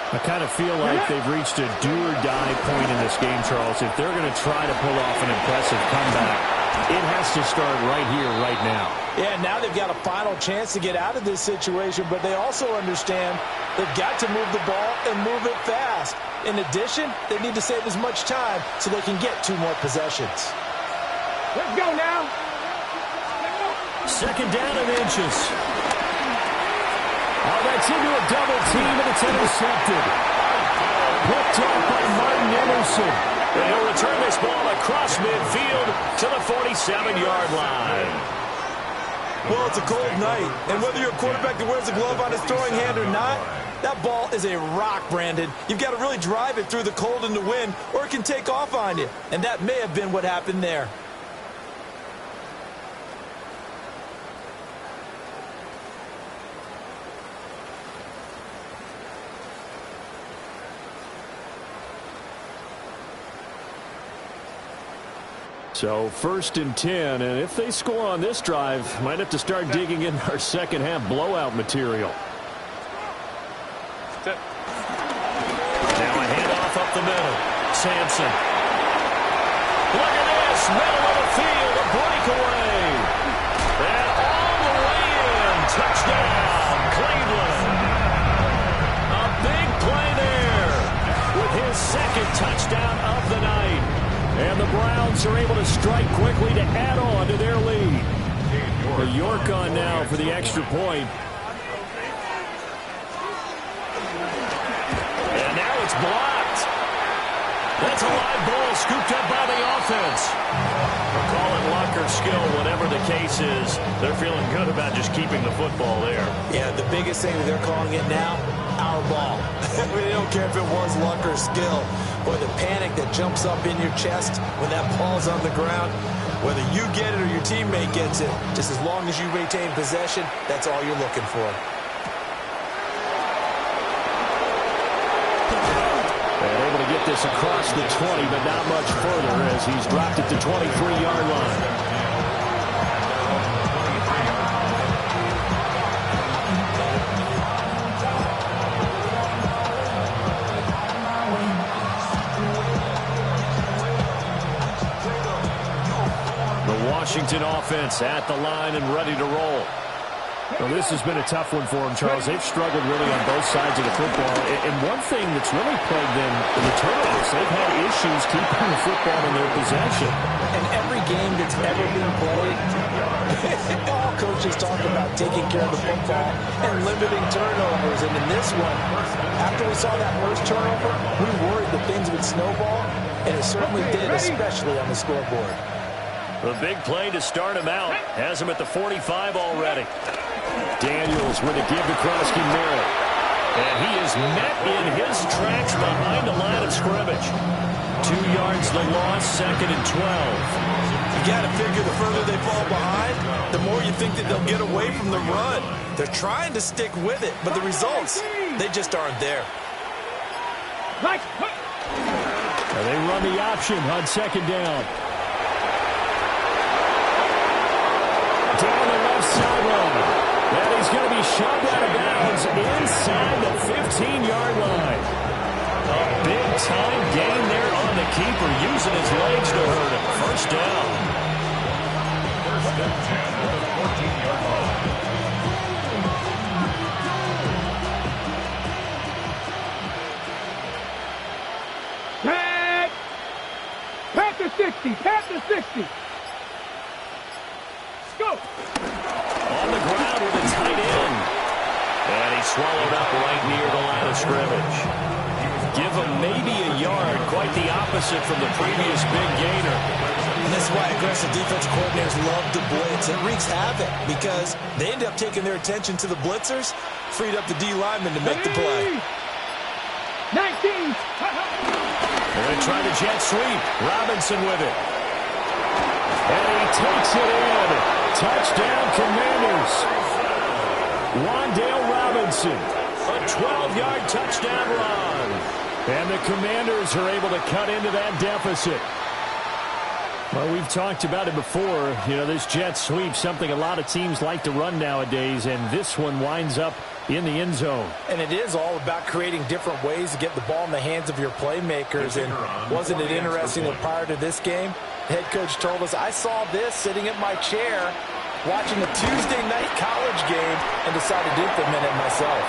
I kind of feel like they've reached a do-or-die point in this game, Charles. If they're going to try to pull off an impressive comeback, it has to start right here, right now. Yeah, now they've got a final chance to get out of this situation, but they also understand they've got to move the ball and move it fast. In addition, they need to save as much time so they can get 2 more possessions. Let's go now. Second down and inches. Oh, that's into a double team, and it's intercepted. Picked up by Martin Emerson. And he'll return this ball across midfield to the 47-yard line. Well, it's a cold night, and whether you're a quarterback that wears a glove on his throwing hand or not, that ball is a rock, Brandon. You've got to really drive it through the cold and the wind, or it can take off on you. And that may have been what happened there. So 1st and 10, and if they score on this drive, might have to start digging in our second half blowout material. Now a handoff up the middle. Sampson. Look at this, middle of the field, a breakaway. And all the way in, touchdown, Cleveland. A big play there with his second touchdown of the night. And the Browns are able to strike quickly to add on to their lead. The York on now for the extra point. And now it's blocked. That's a live ball scooped up by the offense. We'll call it luck or skill, whatever the case is. They're feeling good about just keeping the football there. Yeah, the biggest thing that they're calling it now, our ball. They don't care if it was luck or skill. Or the panic that jumps up in your chest when that ball's on the ground. Whether you get it or your teammate gets it, just as long as you retain possession, that's all you're looking for. And able to get this across the 20, but not much further as he's dropped it to 23-yard line. Washington offense at the line and ready to roll. Well, this has been a tough one for them, Charles. They've struggled really on both sides of the football. And one thing that's really plagued them in the turnovers, they've had issues keeping the football in their possession. And every game that's ever been played, all coaches talk about taking care of the football and limiting turnovers. And in this one, after we saw that first turnover, we worried that things would snowball, and it certainly did, especially on the scoreboard. The big play to start him out has him at the 45 already. Daniels with a give to Krosky Merritt. And he is met in his tracks behind the line of scrimmage. 2 yards the loss, 2nd and 12. You got to figure the further they fall behind, the more you think that they'll get away from the run. They're trying to stick with it, but the results, they just aren't there. And they run the option on 2nd down. Down the left sideline. And he's going to be shoved out of bounds inside the 15-yard line. A big-time gain there on the keeper, using his legs to hurt him. First down. First and 10 at the 14-yard line. Panther 60, Panther 60. Go. On the ground with a tight end. And he's swallowed up right near the line of scrimmage. Give him maybe a yard, quite the opposite from the previous big gainer. And that's why aggressive defensive coordinators love to blitz. It wreaks havoc because they end up taking their attention to the blitzers, freed up the D lineman to make the play. 19. They're going to try the jet sweep. Robinson with it. And he takes it in. Touchdown, Commanders. Wan'Dale Robinson. A 12-yard touchdown run. And the Commanders are able to cut into that deficit. Well, we've talked about it before. You know, this jet sweep, something a lot of teams like to run nowadays, and this one winds up in the end zone. And it is all about creating different ways to get the ball in the hands of your playmakers. And wasn't it interesting that prior to this game, the head coach told us, I saw this sitting in my chair watching a Tuesday night college game and decided to implement it myself.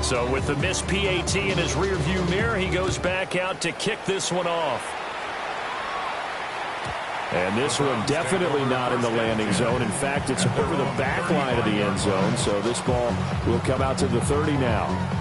So with the missed PAT in his rearview mirror, he goes back out to kick this one off. And this one definitely not in the landing zone. In fact, it's over the back line of the end zone. So this ball will come out to the 30 now.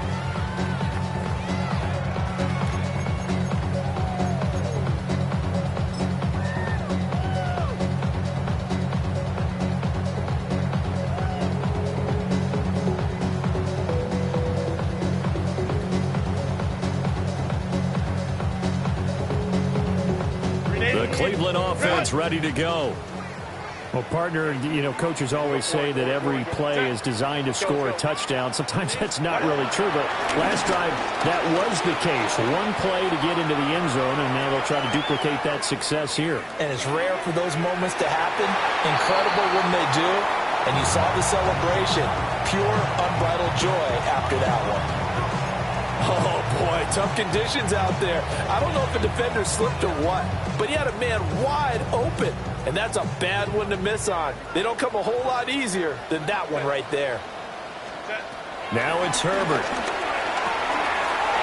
Cleveland offense ready to go. Well, partner, you know, coaches always say that every play is designed to score a touchdown. Sometimes that's not really true, but last drive, that was the case. One play to get into the end zone, and now they'll try to duplicate that success here. And it's rare for those moments to happen. Incredible when they do. And you saw the celebration. Pure, unbridled joy after that one. Oh, boy, tough conditions out there. I don't know if the defender slipped or what, but he had a man wide open, and that's a bad one to miss on. They don't come a whole lot easier than that one right there. Now it's Herbert.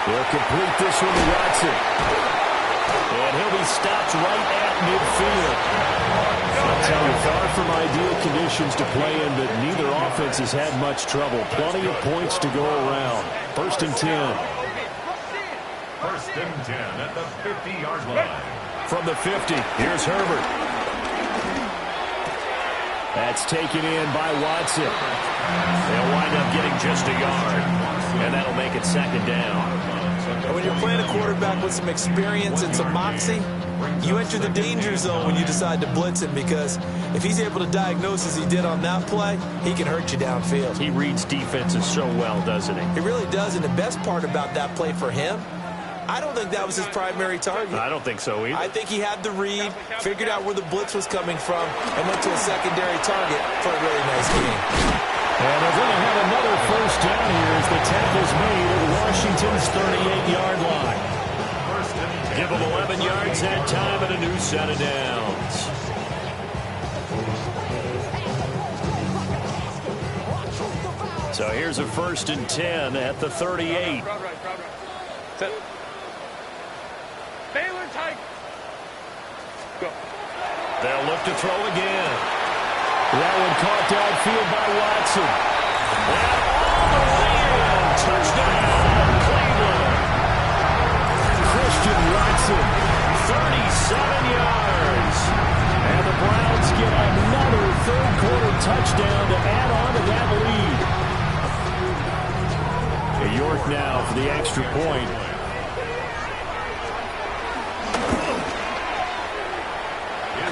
He'll complete this one to Watson. And he'll be stopped right at midfield. I'll tell you, far from ideal conditions to play in, but neither offense has had much trouble. Plenty of points to go around. 1st and 10. 1st and 10 at the 50-yard line. From the 50, here's Herbert. That's taken in by Watson. They'll wind up getting just a yard, and that'll make it 2nd down. And when you're playing a quarterback with some experience and some moxie, you enter the danger zone when you decide to blitz him, because if he's able to diagnose as he did on that play, he can hurt you downfield. He reads defenses so well, doesn't he? He really does, and the best part about that play for him, I don't think that was his primary target. I don't think so either. I think he had the read, figured out where the blitz was coming from, and went to a secondary target for a really nice game. And they're going to have another 1st down here as the tackle's made at Washington's 38-yard line. Give them 11 yards that time and a new set of downs. So here's a 1st and 10 at the 38. Set. Baylor tight. Go. They'll look to throw again. That one caught downfield by Watson. And all the way in. Touchdown, Cleveland. Christian Watson, 37 yards. And the Browns get another 3rd-quarter touchdown to add on to that lead. York now for the extra point.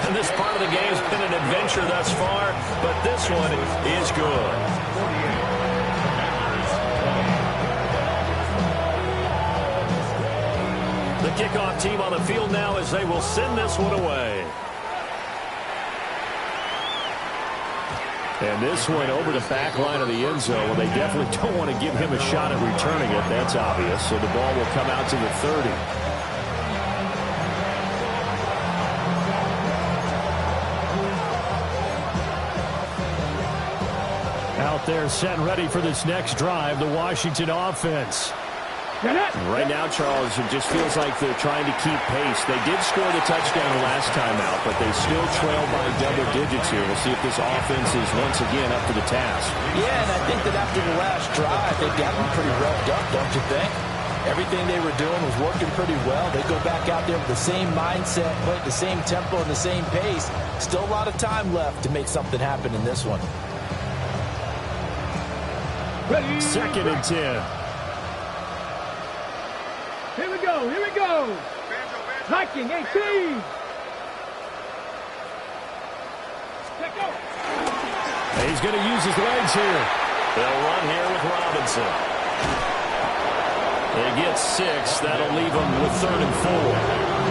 And this part of the game's been an adventure thus far, but this one is good. The kickoff team on the field now as they will send this one away. And this one over the back line of the end zone. Well, they definitely don't want to give him a shot at returning it. That's obvious. So the ball will come out to the 30. Out there set and ready for this next drive, the Washington offense. Right now, Charles, it just feels like they're trying to keep pace. They did score the touchdown last time out, but they still trail by double digits here. We'll see if this offense is once again up to the task. Yeah, and I think that after the last drive, they got them pretty revved up, don't you think? Everything they were doing was working pretty well. They go back out there with the same mindset, play at the same tempo and the same pace. Still a lot of time left to make something happen in this one. 2nd and 10. Here we go. Viking 18. He's going to use his legs here. They'll run here with Robinson. They get 6. That'll leave them with 3rd and 4.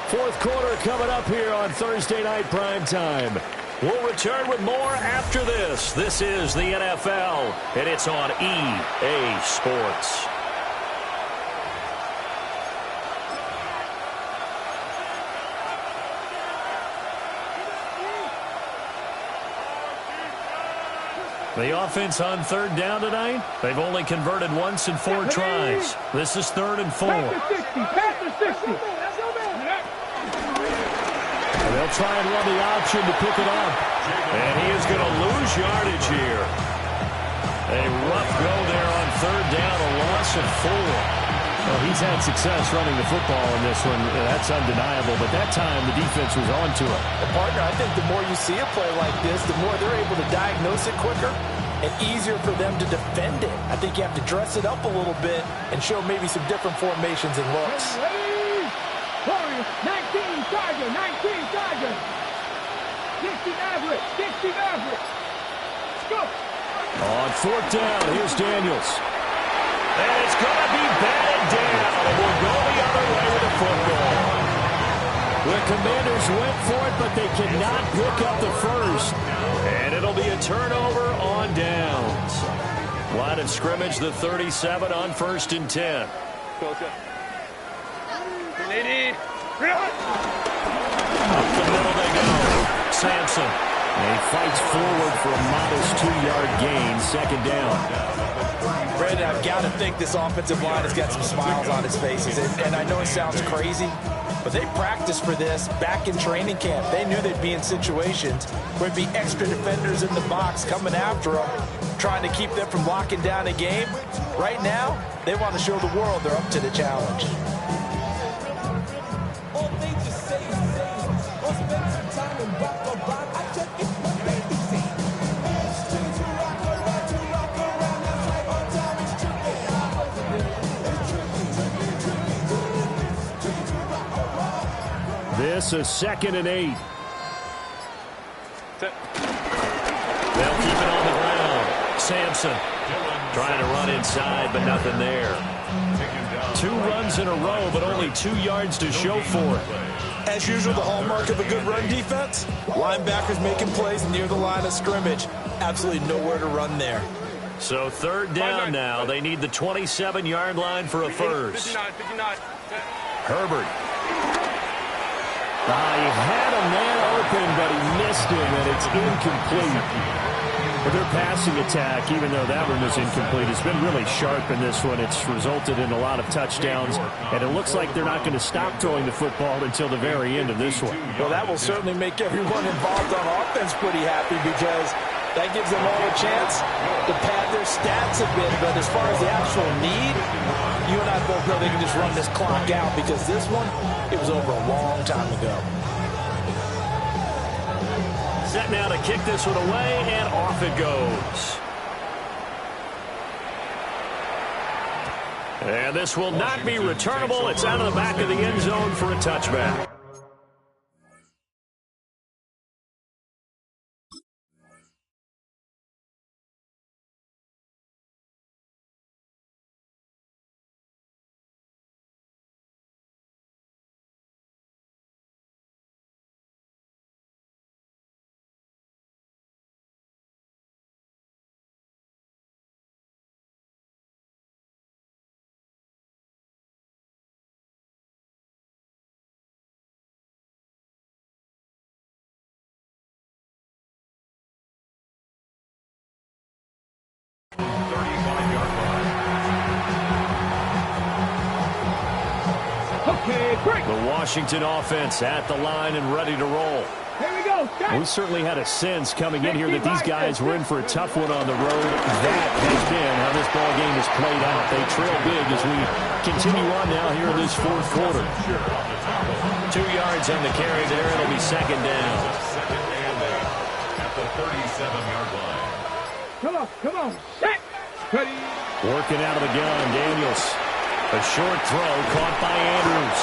Fourth quarter coming up here on Thursday Night Primetime. We'll return with more after this. This is the NFL, and it's on EA Sports. The offense on 3rd down tonight. They've only converted once in 4 tries. This is 3rd and 4. Pass to 60. They'll try and run the option to pick it up. And he is going to lose yardage here. A rough go there on 3rd down, a loss of 4. Well, he's had success running the football in this one. That's undeniable. But that time, the defense was on to it. Well, partner, I think the more you see a play like this, the more they're able to diagnose it quicker and easier for them to defend it. I think you have to dress it up a little bit and show maybe some different formations and looks. 19 Tiger. 60 average. Go. On 4th down, here's Daniels. And it's going to be batted down. We'll go the other way with the football. The Commanders went for it, but they cannot pick up the first. And it'll be a turnover on downs. Line of scrimmage, the 37 on 1st and 10. Up the middle they go. Sampson. And he fights forward for a modest 2-yard gain. 2nd down. Brandon, I've got to think this offensive line has got some smiles on its faces. And I know it sounds crazy, but they practiced for this back in training camp. They knew they'd be in situations where there'd be extra defenders in the box coming after them, trying to keep them from locking down a game. Right now, they want to show the world they're up to the challenge. This is 2nd and 8. They'll keep it on the ground. Sampson trying to run inside, but nothing there. 2 runs in a row, but only 2 yards to show for it. As usual, the hallmark of a good run defense, linebackers making plays near the line of scrimmage. Absolutely nowhere to run there. So 3rd down now. They need the 27-yard line for a first. Herbert. He had a man open, but he missed him, and it's incomplete. But their passing attack, even though that one was incomplete, has been really sharp in this one. It's resulted in a lot of touchdowns, and it looks like they're not going to stop throwing the football until the very end of this one. Well, that will certainly make everyone involved on offense pretty happy, because that gives them all a chance to pad their stats a bit. But as far as the actual need, you and I both know they can just run this clock out, because this one, it was over a long time ago. Set now to kick this one away, and off it goes. And this will not be returnable. It's out of the back of the end zone for a touchback. The Washington offense at the line and ready to roll. Here we go. We certainly had a sense coming in here that these guys were in for a tough one on the road. That has been how this ball game has played out. They trail big as we continue on now here in this fourth quarter. 2 yards on the carry there. It'll be second down. At the 37-yard line. Come on. Set. Ready. Working out of the gun, Daniels. A short throw caught by Andrews.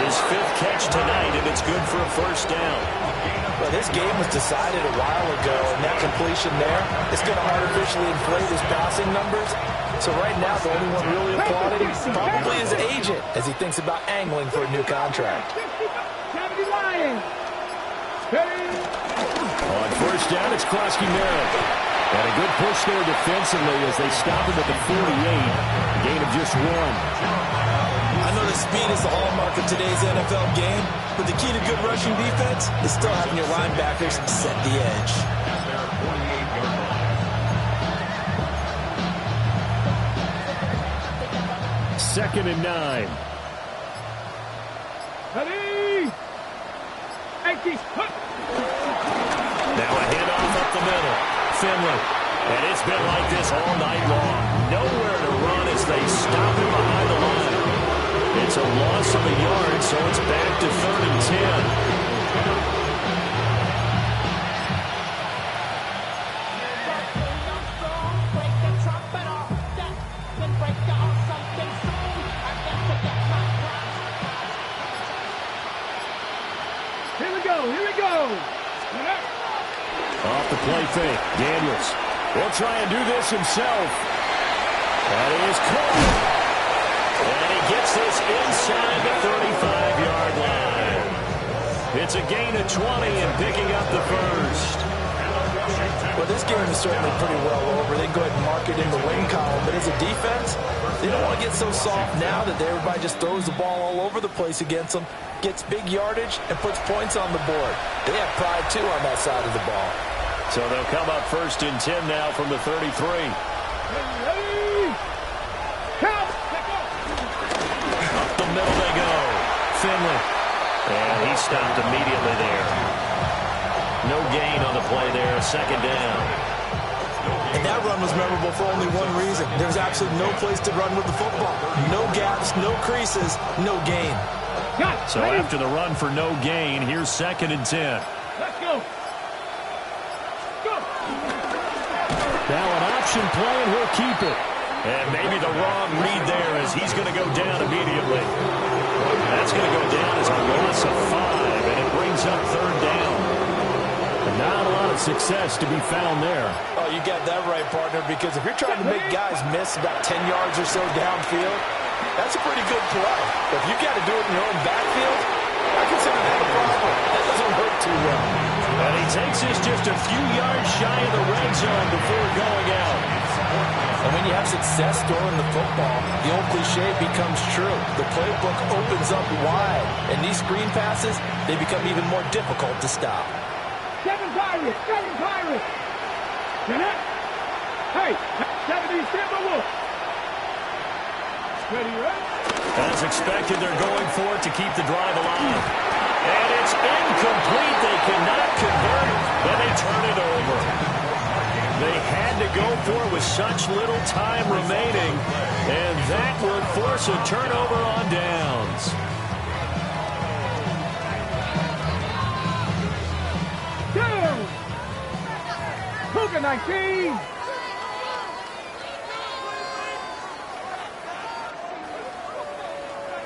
His 5th catch tonight, and it's good for a first down. Well, this game was decided a while ago, and that completion there is going to artificially inflate his passing numbers. So right now, the only one really applauding probably his agent as he thinks about angling for a new contract. On first down, it's Krosky-Merritt. And a good push there defensively as they stop him at the 48. Gain of just 1. I know that speed is the hallmark of today's NFL game, but the key to good rushing defense is still having your linebackers set the edge. Second and 9. Ready. Now a handoff up the middle. Finley. And it's been like this all night long. Nowhere to run as they stop him behind the line. It's a loss of a yard, so it's back to 3rd and 10. Here we go. Off the play fake. Daniels will try and do this himself. That is caught. And he gets this inside the 35-yard line. It's a gain of 20 and picking up the first. Well, this game is certainly pretty well over. They go ahead and mark it in the win column. But as a defense, they don't want to get so soft now that everybody just throws the ball all over the place against them, gets big yardage, and puts points on the board. They have pride, too, on that side of the ball. So they'll come up 1st and 10 now from the 33. Up the middle they go. Finley. And he stopped immediately there. No gain on the play there. Second down. And that run was memorable for only one reason. There's absolutely no place to run with the football. No gaps, no creases, no gain. So after the run for no gain, here's 2nd and 10. Let's go. Now an option play, and he'll keep it. And maybe the wrong read there as he's going to go down immediately. That's going to go down as a loss of 5, and it brings up 3rd down. Not a lot of success to be found there. Oh, you got that right, partner, because if you're trying to make guys miss about 10 yards or so downfield, that's a pretty good play. But if you've got to do it in your own backfield, I consider that a problem. That doesn't work too well. And he takes this just a few yards shy of the red zone before going out. And when you have success throwing the football, the old cliche becomes true. The playbook opens up wide, and these screen passes, they become even more difficult to stop. Seven Pirates. Hey, 70 Timberwolves. Ready, right? As expected, they're going for it to keep the drive alive. And it's incomplete. They cannot convert, and they turn it over. They had to go for it with such little time remaining, and that will force a turnover on downs. Cougar 19.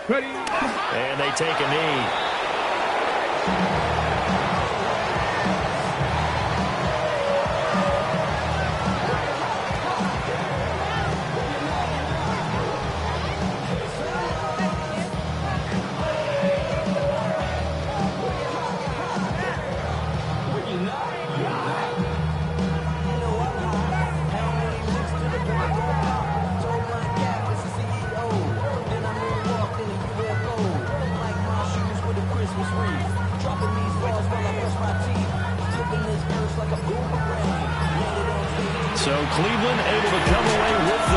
Ready. And they take a knee. So Cleveland able to come away with the